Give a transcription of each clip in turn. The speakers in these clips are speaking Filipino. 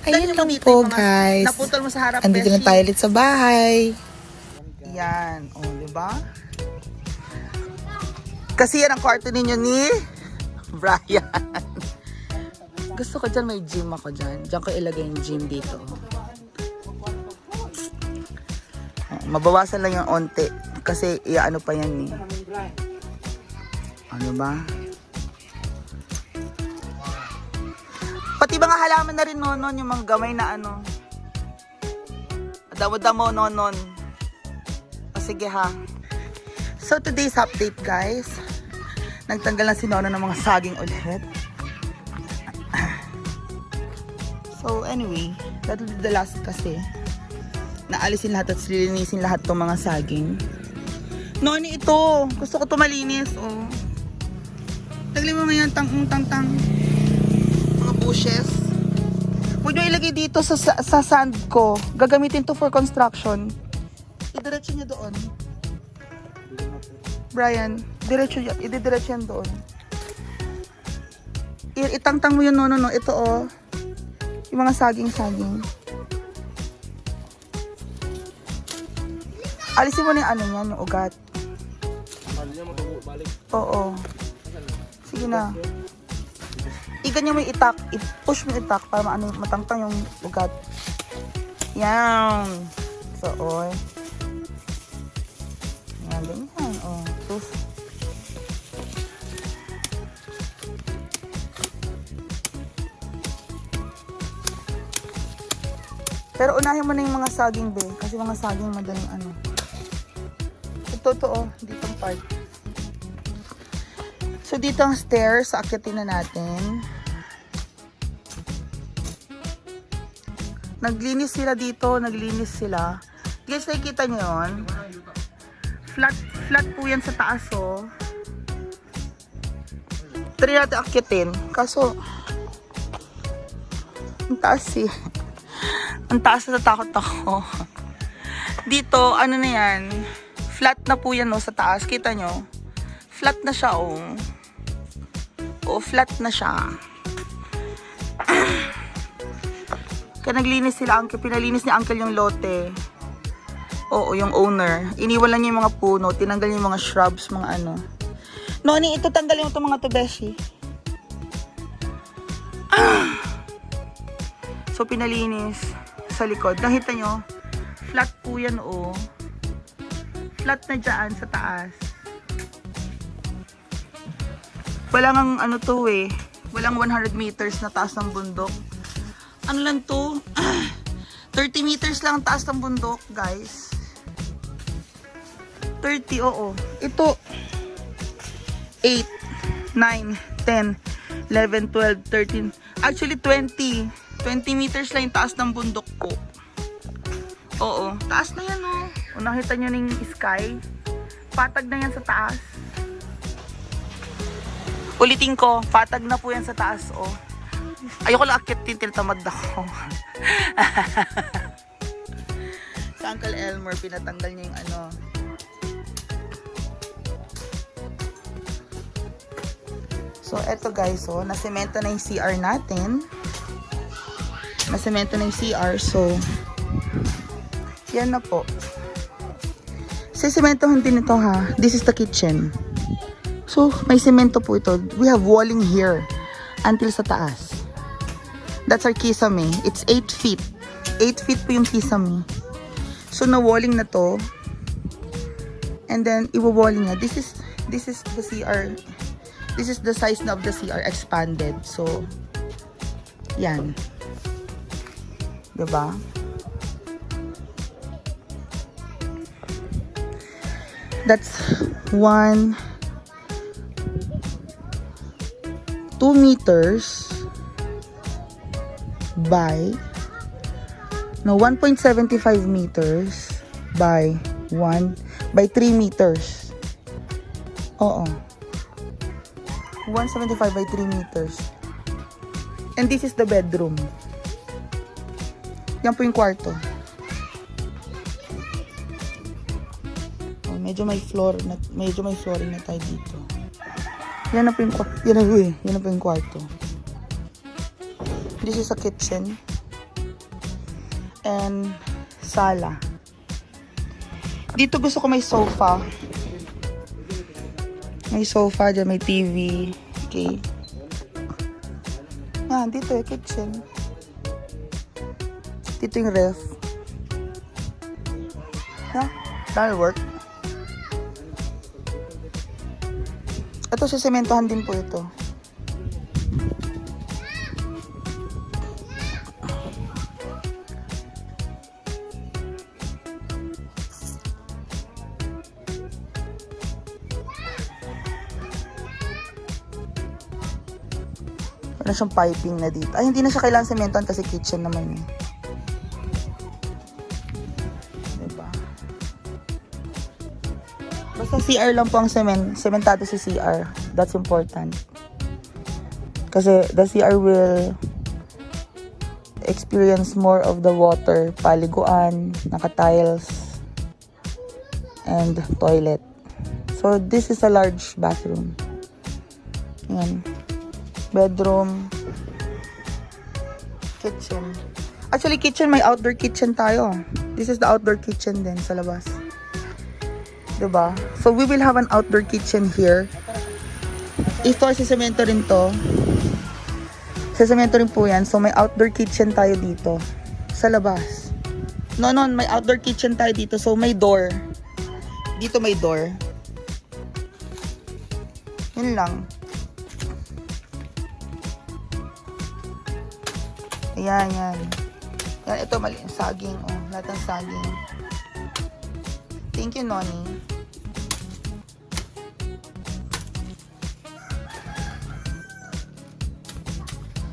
Ayun lang po, guys. Naputol mo sa harap, Andito na Beshi. tayo ulit sa bahay. Yan. O, diba? Kasi yan ang kwarto ninyo ni Brian. Gusto ko dyan, may gym ako dyan. Diyan ko ilagay yung gym dito. Mabawasan lang yung onte. Kasi ano pa yan eh. Ano ba? Pati mga halaman na rin nonon, yung mga gamay na ano. Damo-damo nonon. O sige ha. So today's update guys. Nagtanggal na si Nono ng mga saging ulit. So anyway, that will be the last kasi. Naalisin lahat at silinisin lahat tong mga saging. Noni, ito. Gusto ko ito malinis. Oh. Tagli mo yan, tang-tang. Mga bushes. Huwag nyo ilagay dito sa sand ko. Gagamitin to for construction. Idiretso nyo doon. Brian, ididiretso yan doon. Itangtang mo yun, no. Ito, oh. Yung mga saging-saging. Alisin mo na yung ano yan, yung ugat. Oo. Sige na. Iganyan mo yung itak. I-push mo yung itak para matangtang yung ugat. Yan. So, oh. Yan, ganyan. Oh, tus. Pero unahin mo na yung mga saging, be. Kasi mga saging madaling ano. Totoo, dito ang part. So, dito ang stairs. Akyatin na natin. Naglinis sila dito. Naglinis sila. Guys, nakikita nyo yun? Flat po yan sa taas, oh. Try natin akyatin. Kaso, ang taas eh. Ang taas na natakot ako. Dito, ano na yan? Flat na po yan, oh, sa taas. Kita nyo? Flat na siya, oh. Oh, flat na siya. Kaya naglinis sila, Uncle. Pinalinis ni Uncle yung lote. Oo, yung owner. Iniwan lang niya yung mga puno. Tinanggal niya yung mga shrubs, mga ano. Noni, ito tanggalin mo itong mga to, Beshi. So, pinalinis sa likod. Nakita nyo? Flat po yan, oh. Flat na dyan sa taas. Walang ano to eh. Walang 100 meters na taas ng bundok. Ano lang to? 30 meters lang taas ng bundok, guys. 30, oo. Ito, 8, 9, 10, 11, 12, 13. Actually, 20. 20 meters lang yung taas ng bundok ko. Oo. Taas na yan, oh. O, nakita nyo na yung sky. Patag na yan sa taas. Ulitin ko, patag na po yan sa taas, oh. Ayoko lang akyatin, tinatamad ako. Sa Uncle Elmer, pinatanggal niya yung ano. So, eto guys, oh. Nasemento na yung CR natin. Nasemento na yung CR, so yan na po. Sementohan din ito ha. This is the kitchen. So, may semento po ito. We have walling here until sa taas. That's our kisame. It's 8 feet. 8 feet po yung kisame. So, na-walling na to. And then, iwa-walling na. This is the CR. This is the size na of the CR expanded. So, yan. Diba? That's 2 meters by 1.75 meters by 3 meters. Oo. 175 by 3 meters. And this is the bedroom. Yan po yung kwarto. Oh, medyo may flooring na tayo dito. Yan na po yung kwarto. Yan na po yung kwarto. This is a kitchen. and sala. Dito gusto ko may sofa. May sofa dyan, may TV. Okay. Dito yung kitchen. Dito yung ref. That'll work. Ito, sisementohan din po ito. Wala siyang piping na dito. Ay, hindi na siya kailangan sementohan kasi kitchen naman eh. Diba? Basta CR lang po ang sementado sa CR. That's important. Kasi the CR will experience more of the water, paliguan, naka-tiles, and toilet. So, this is a large bathroom. Yan. Bedroom, kitchen. Actually, kitchen, may outdoor kitchen tayo. This is the outdoor kitchen din sa labas. Diba? So, we will have an outdoor kitchen here. Ito, sisemento rin to. Sisemento rin po yan. So, may outdoor kitchen tayo dito. Sa labas. No, may outdoor kitchen tayo dito. So, may door. Dito may door. Yun lang. Ayan, yan. Yan, ito mali. Saging, oh. Lahat ng saging. Thank you, Noni.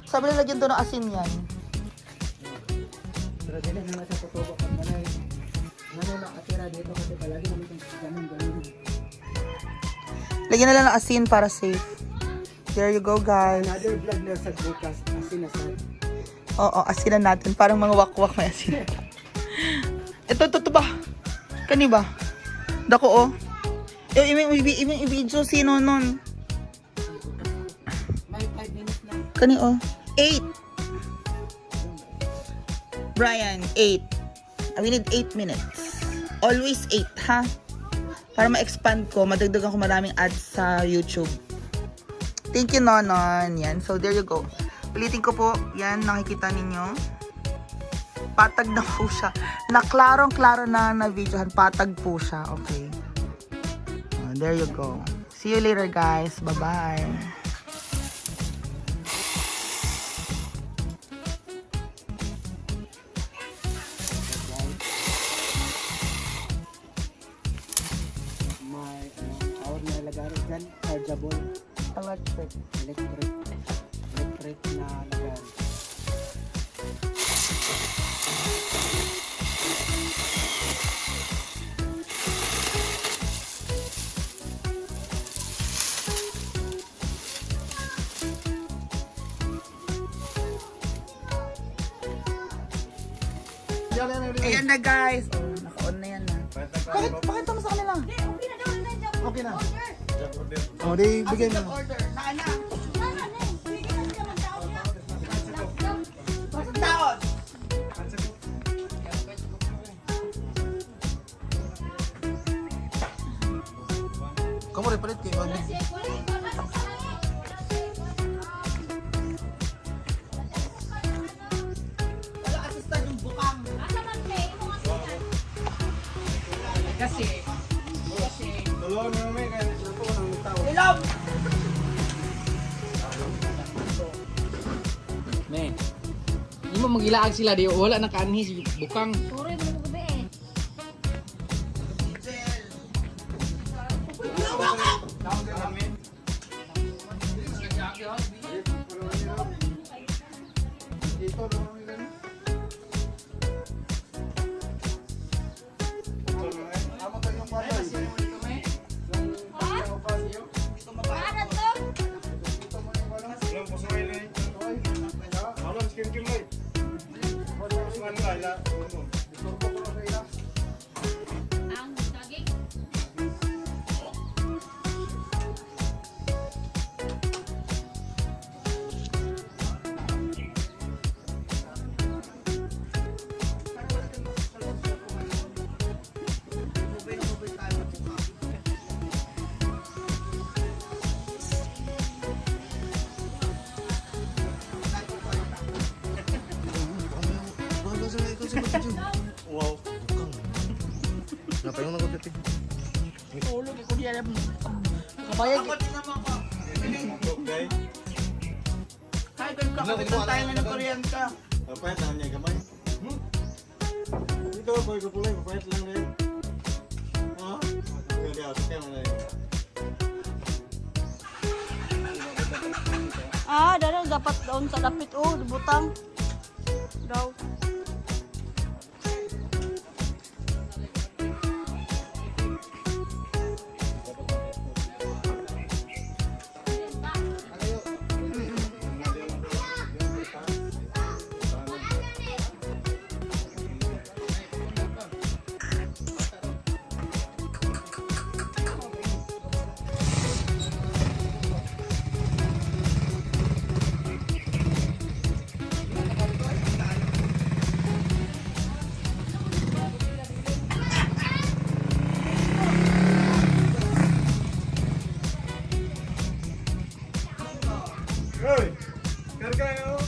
Sabi na lagyan to ng asin yan. Pero dili na nasa tutubo pag manay. Ano na atira dito kasi palagi naman ganun. Lagyan na lang ng asin para safe. There you go, guys. Another vlog na sa bukas asin na sa. Oo, asinan natin. Parang mga wakwak may asin. Ito ba? Kani ba? Dako, oh. Ibig i-video sino nun? May 5 minutes na. Kani, oh. 8. Brian, 8. We need 8 minutes. Always 8, ha? Para ma-expand ko, madagdagan ko maraming ads sa YouTube. Thank you, Nonon. Yan. So, there you go. Ulitin ko po, yan, nakikita ninyo. Patag na po siya. Naklarong-klaro na na-videohan. Patag po siya. Okay. There you go. See you later, guys. Bye-bye. May power na lagari dyan. Chargeable. Electric. Electric na lagari. Ayan na, guys. Oh, naka-on na yan na. Pakita mo sa kanila. Okay na. O, di bigay mo. Order. Naana. Taon. Kamu repalit kayo. Wala assistant yung bukang. Kasi. Tulungan mo namin kaya ito ko ng tao. Ilom! Ne. Di mo magilaag sila di wala na kanhi si bukang. Sore mo gabi eh. Ang saging. Wow. Bukang. Ngapain mo nagkutiti? Tulog ako diyan. Kabayag. Okay. Ay, kapitan tayo nga ng kuryente. Papayat lang niya gamay. Ito, boy, kapulay. Papayat lang rin. Ha? Hindi ako. Kaya mo na yun. Dahil dapat doon sa dapit. Butang. Daw. Hoy! Karga yun!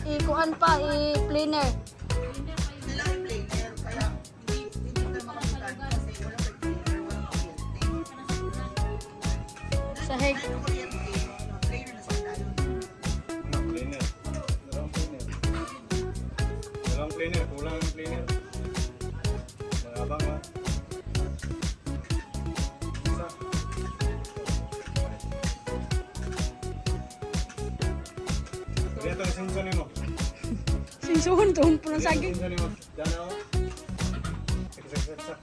Ikuan pa, i-cleaner. Sahig. Cleaner. Dalawang cleaner. Kulang ang cleaner. Magabang ha. Isa. Dito ang sinson mo. Sinsuhon doon po ng saging. Sinson mo. Diyan ako. Saksak.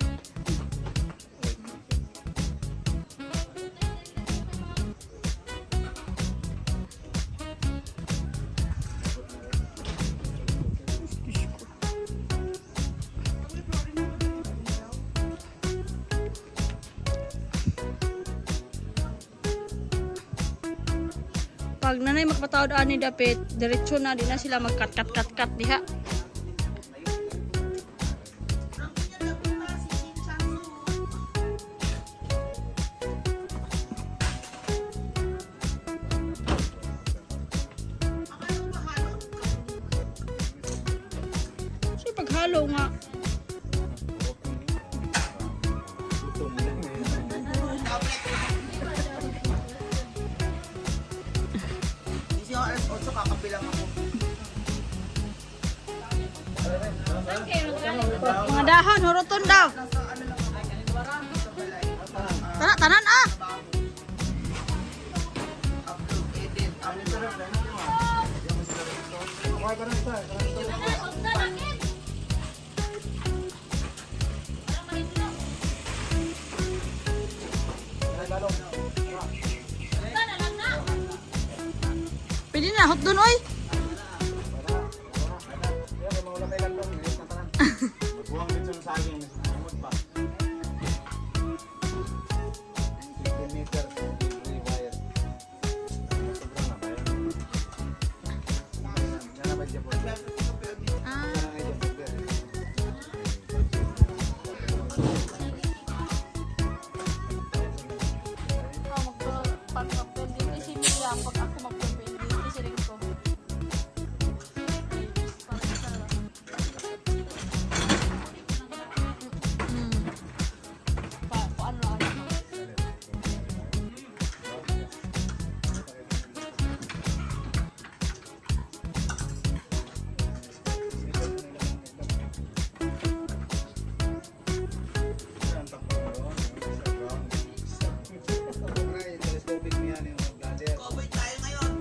Pag nanay makapatawad ani dapit, diretso na di na sila magkat-kat-kat-kat diha. So paghalo nga. Kasi yung alas 8, kakabilang ako. Mga dahon, huruton daw. Tanan ah. Pwede na, hot dun oy. Magbuwang dito sa saging. Amot pa. 15 meter. Wire. Sobrang na ba yan? Yan na ba dyan po? Pag ako magpapindi, siring ko. Cowboy tayo ngayon.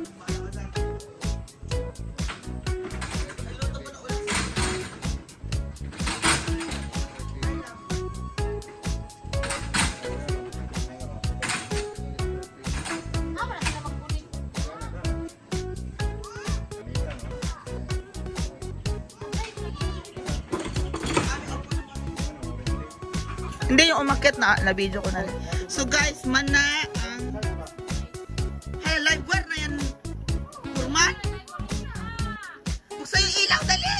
Naluto ko na ulit. Wala sila magkulit. Hindi, yung umakit na video ko na rin. So guys, mana ang liveware na yan. Kurman. Buksan yung ilaw, dali!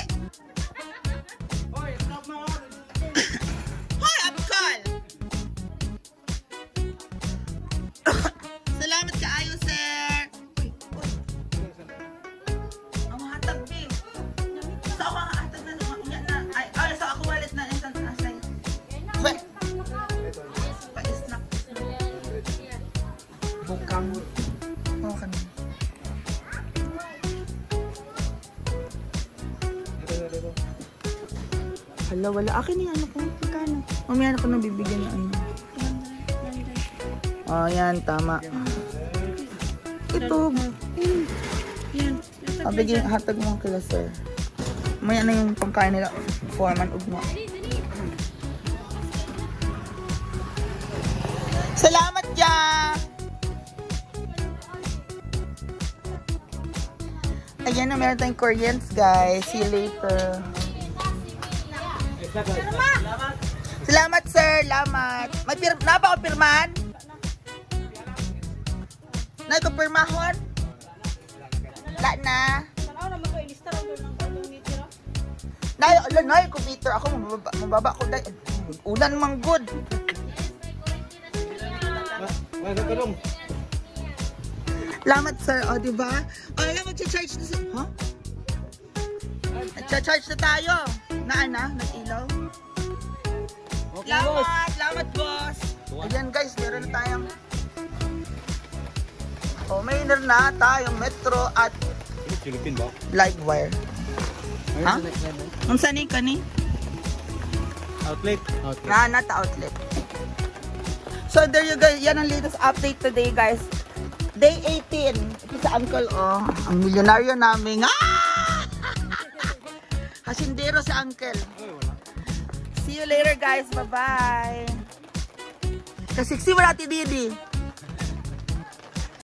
Hala, wala. Akin yung ano ko. Magkano? Mamaya na ko nabibigyan ng ano. Oh, yan. Tama. Ito. Yan. Bigyan, hatag mo kila sir. Mamaya na yung pangkain nila. Foreman, ugma. Salamat dyan! Ayan na, meron tayong Koreans, guys. See you later. Salamat, sir. Salamat. May na ba ako pirman? Na ko pirmahon? Wala na. Tanaw naman ko ilista ra doon ng meter. Nay, ala, nay, computer ako. Mababa ko, day. Ulan mang good. Salamat, sir. O, diba? O, alam, mag-charge na sa... Huh? Nag-charge na tayo. Na, nag-ilaw. Salamat! Salamat, boss! Ayan, guys, meron na tayong... O, mayroon na tayong metro at Philippine ba? live wire. Ha? Ang sani ka ni? Outlet. Not outlet. So, there you go. Yan ang latest update today, guys. Day 18. Ito sa uncle, oh. Ang milyonaryo namin. Ah! Hasindero si uncle. See you later, guys. Bye-bye. Kasiksi mo natin, Didi.